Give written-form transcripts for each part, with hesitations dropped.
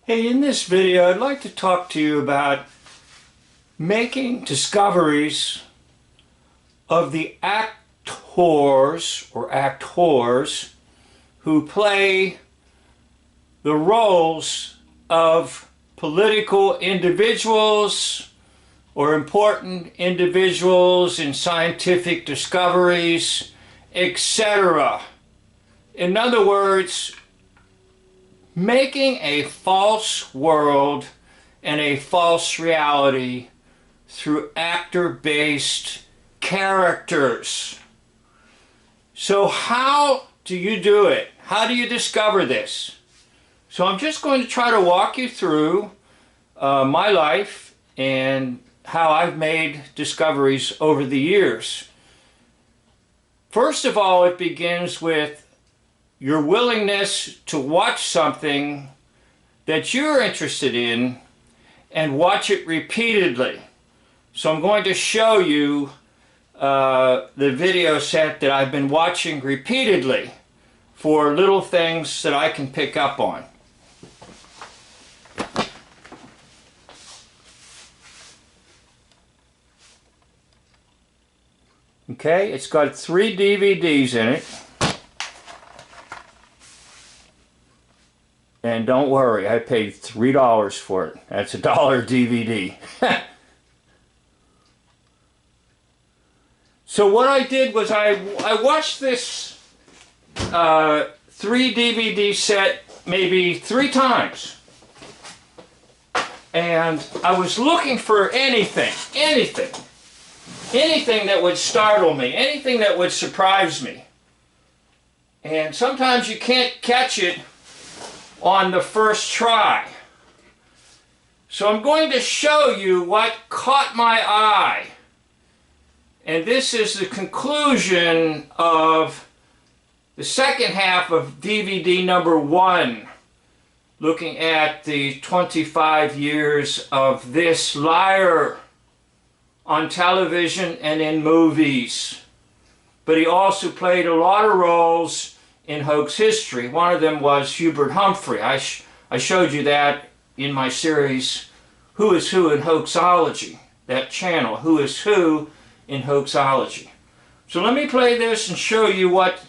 Hey, in this video, I'd like to talk to you about making discoveries of the actors who play the roles of political individuals or important individuals in scientific discoveries, etc. In other words, making a false world and a false reality through actor-based characters. So how do you do it? How do you discover this? So I'm just going to try to walk you through my life and how I've made discoveries over the years. First of all, it begins with your willingness to watch something that you're interested in and watch it repeatedly. So I'm going to show you the video set that I've been watching repeatedly for little things that I can pick up on. Okay, it's got 3 DVDs in it. And don't worry, I paid $3 for it. That's $1 DVD. So what I did was I watched this 3 DVD set maybe 3 times. And I was looking for anything that would startle me, anything that would surprise me. And sometimes you can't catch it on the first try. So I'm going to show you what caught my eye. And this is the conclusion of the second half of DVD number 1, looking at the 25 years of this liar on television and in movies. But he also played a lot of roles in hoax history. One of them was Hubert Humphrey. I showed you that in my series, Who is Who in Hoaxology, that channel, Who is Who in Hoaxology. So let me play this and show you what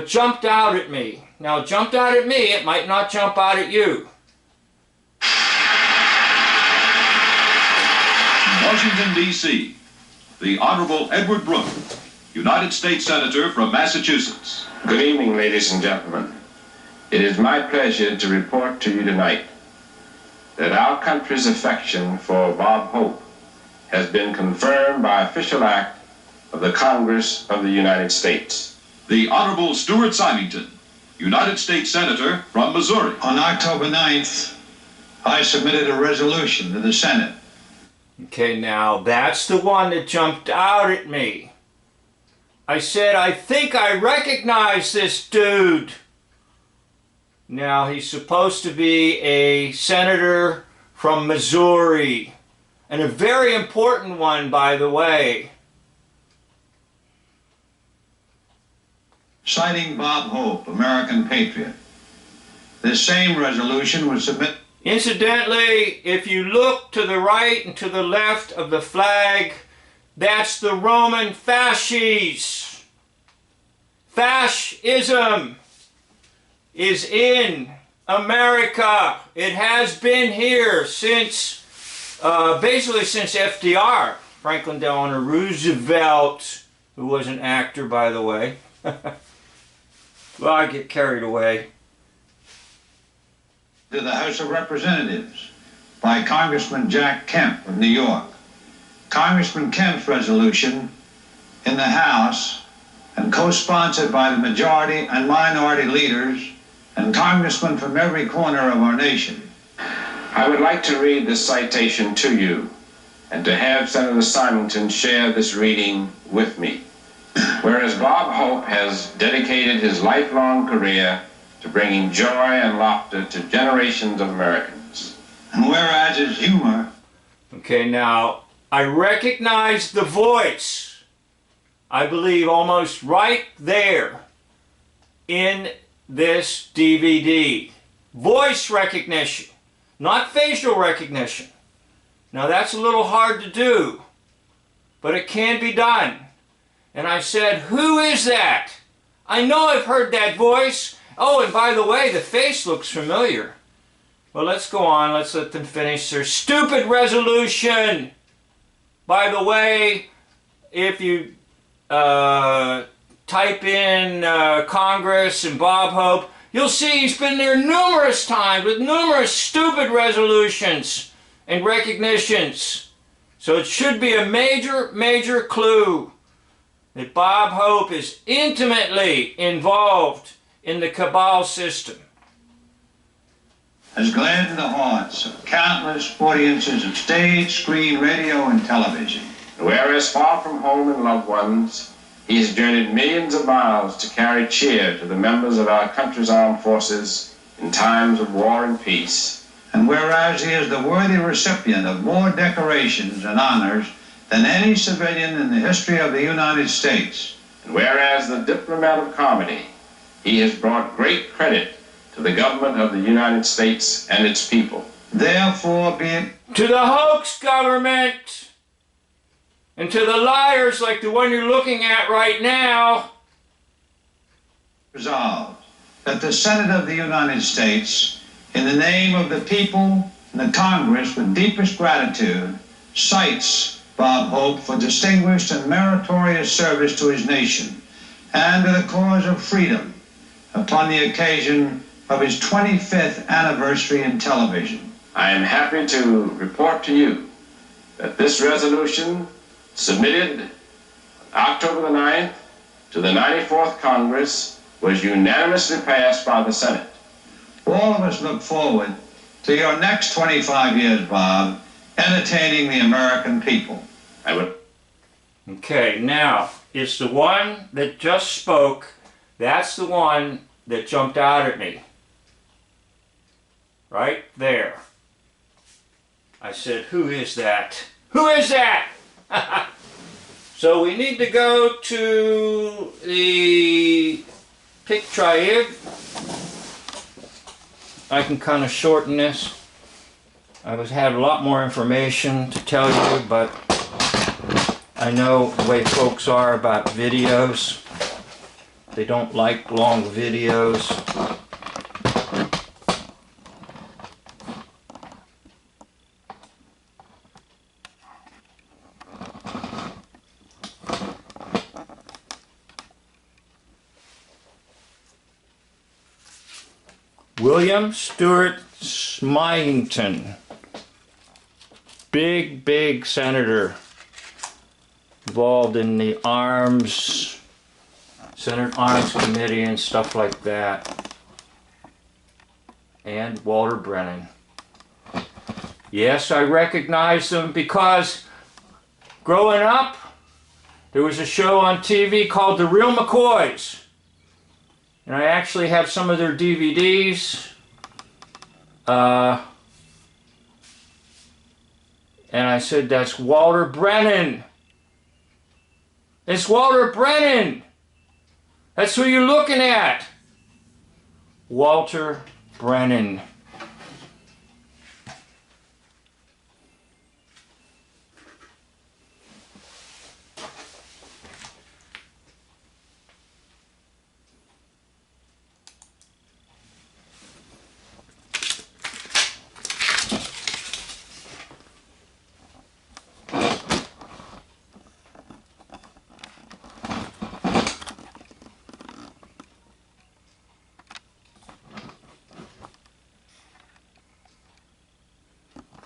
jumped out at me. Now, it jumped out at me, it might not jump out at you. Washington, D.C., the Honorable Edward Brooke, United States Senator from Massachusetts. Good evening, ladies and gentlemen. It is my pleasure to report to you tonight that our country's affection for Bob Hope has been confirmed by official act of the Congress of the United States. The Honorable Stuart Symington, United States Senator from Missouri. On October 9th, I submitted a resolution to the Senate. Okay, now that's the one that jumped out at me. I said, I think I recognize this dude. Now, he's supposed to be a senator from Missouri, and a very important one, by the way. Citing Bob Hope, American patriot. This same resolution was submitted. Incidentally, if you look to the right and to the left of the flag, that's the Roman fasces. Fascism is in America. It has been here since, basically since FDR, Franklin Delano Roosevelt, who was an actor, by the way. Well, I get carried away. To the House of Representatives by Congressman Jack Kemp of New York. Congressman Kemp's resolution in the House and co-sponsored by the majority and minority leaders and congressmen from every corner of our nation. I would like to read this citation to you and to have Senator Symington share this reading with me. Whereas Bob Hope has dedicated his lifelong career to bringing joy and laughter to generations of Americans. And whereas his humor... Okay, now, I recognize the voice. I believe almost right there in this DVD. Voice recognition. not facial recognition. Now that's a little hard to do, but it can be done. And I said, who is that? I know I've heard that voice. Oh, and by the way, the face looks familiar. Well, let's go on. Let's let them finish their stupid resolution. By the way, if you type in Congress and Bob Hope, you'll see he's been there numerous times with numerous stupid resolutions and recognitions. So it should be a major, major clue that Bob Hope is intimately involved in the cabal system. Has gladdened the hearts of countless audiences of stage, screen, radio, and television. Whereas far from home and loved ones, he has journeyed millions of miles to carry cheer to the members of our country's armed forces in times of war and peace. And whereas he is the worthy recipient of more decorations and honors than any civilian in the history of the United States. And whereas the diplomat of comedy, he has brought great credit to the government of the United States and its people. Therefore be it To the hoax government and to the liars like the one you're looking at right now, resolved that the Senate of the United States, in the name of the people and the Congress, with deepest gratitude, cites Bob Hope for distinguished and meritorious service to his nation and to the cause of freedom upon the occasion of his 25th anniversary in television. I am happy to report to you that this resolution, submitted October the 9th to the 94th Congress, was unanimously passed by the Senate. All of us look forward to your next 25 years, Bob, entertaining the American people. I would. Okay, now, it's the one that just spoke. That's the one that jumped out at me. Right there. I said, who is that? Who is that? So we need to go to the picture. I can kind of shorten this. I had a lot more information to tell you, but I know the way folks are about videos. They don't like long videos. William Stewart Symington, big senator involved in the Senate Arms Committee and stuff like that, and Walter Brennan. Yes, I recognize them because growing up there was a show on TV called The Real McCoys. And I actually have some of their DVDs. And I said, that's Walter Brennan. It's Walter Brennan. That's who you're looking at. Walter Brennan.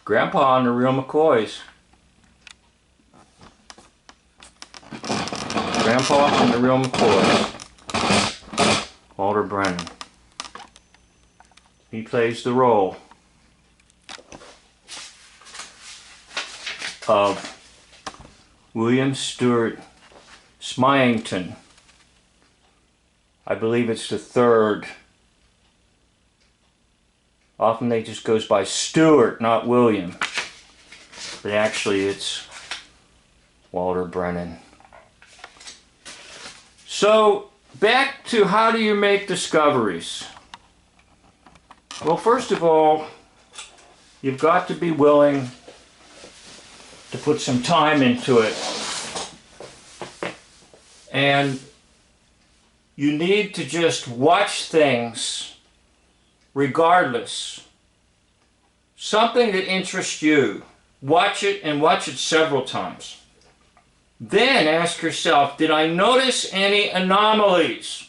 Grandpa and the Real McCoys. Grandpa and the Real McCoys. Walter Brennan. He plays the role of William Stewart Symington. I believe it's the third. Often they just goes by Stewart, not William. But actually it's Walter Brennan. So, back to how do you make discoveries? Well, first of all, you've got to be willing to put some time into it. And you need to just watch things regardless. Something that interests you, watch it and watch it several times. Then ask yourself, did I notice any anomalies?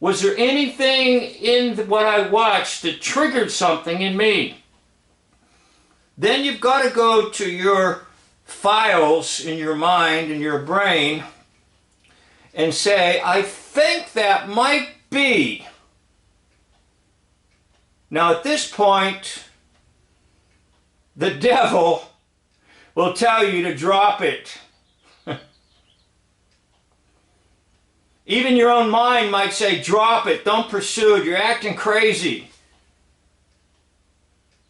Was there anything in what I watched that triggered something in me? Then you've got to go to your files in your mind and your brain and say, I think that might be. Now at this point, the devil will tell you to drop it. Even your own mind might say, drop it, don't pursue it, you're acting crazy.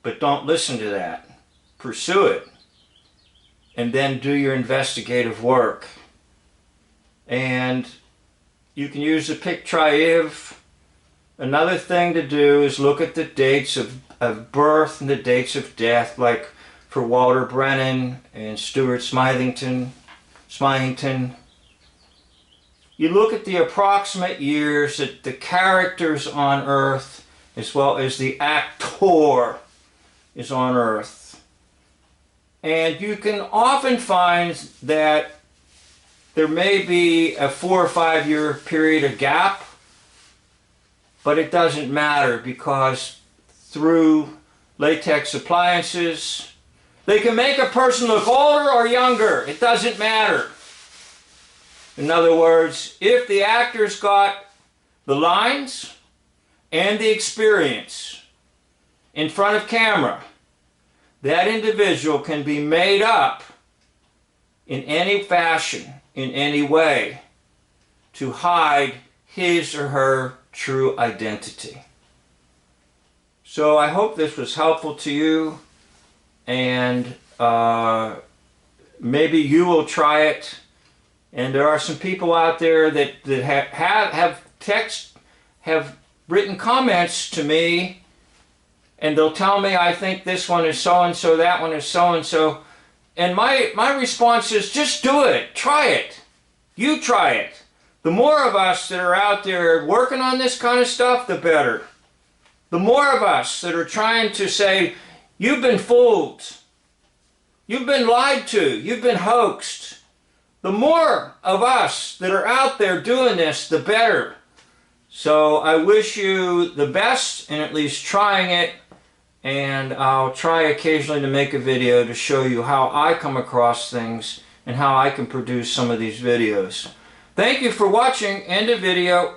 But don't listen to that. Pursue it. And then do your investigative work. And you can use the pic triv. Another thing to do is look at the dates of birth and the dates of death, like for Walter Brennan and Stuart Symington. You look at the approximate years that the characters on Earth, as well as the actor, is on Earth. And you can often find that there may be a 4 or 5 year period of gap, but it doesn't matter because through latex appliances, they can make a person look older or younger. It doesn't matter. In other words, if the actor's got the lines and the experience in front of camera, that individual can be made up in any fashion, in any way, to hide his or her true identity. So I hope this was helpful to you, and maybe you will try it. And there are some people out there that have written comments to me, and they'll tell me, I think this one is so-and-so, that one is so-and-so. And my response is, just do it. Try it. You try it. The more of us that are out there working on this kind of stuff, the better. The more of us that are trying to say, you've been fooled. You've been lied to. You've been hoaxed. The more of us that are out there doing this, the better. So I wish you the best in at least trying it, and I'll try occasionally to make a video to show you how I come across things and how I can produce some of these videos. Thank you for watching. End of video.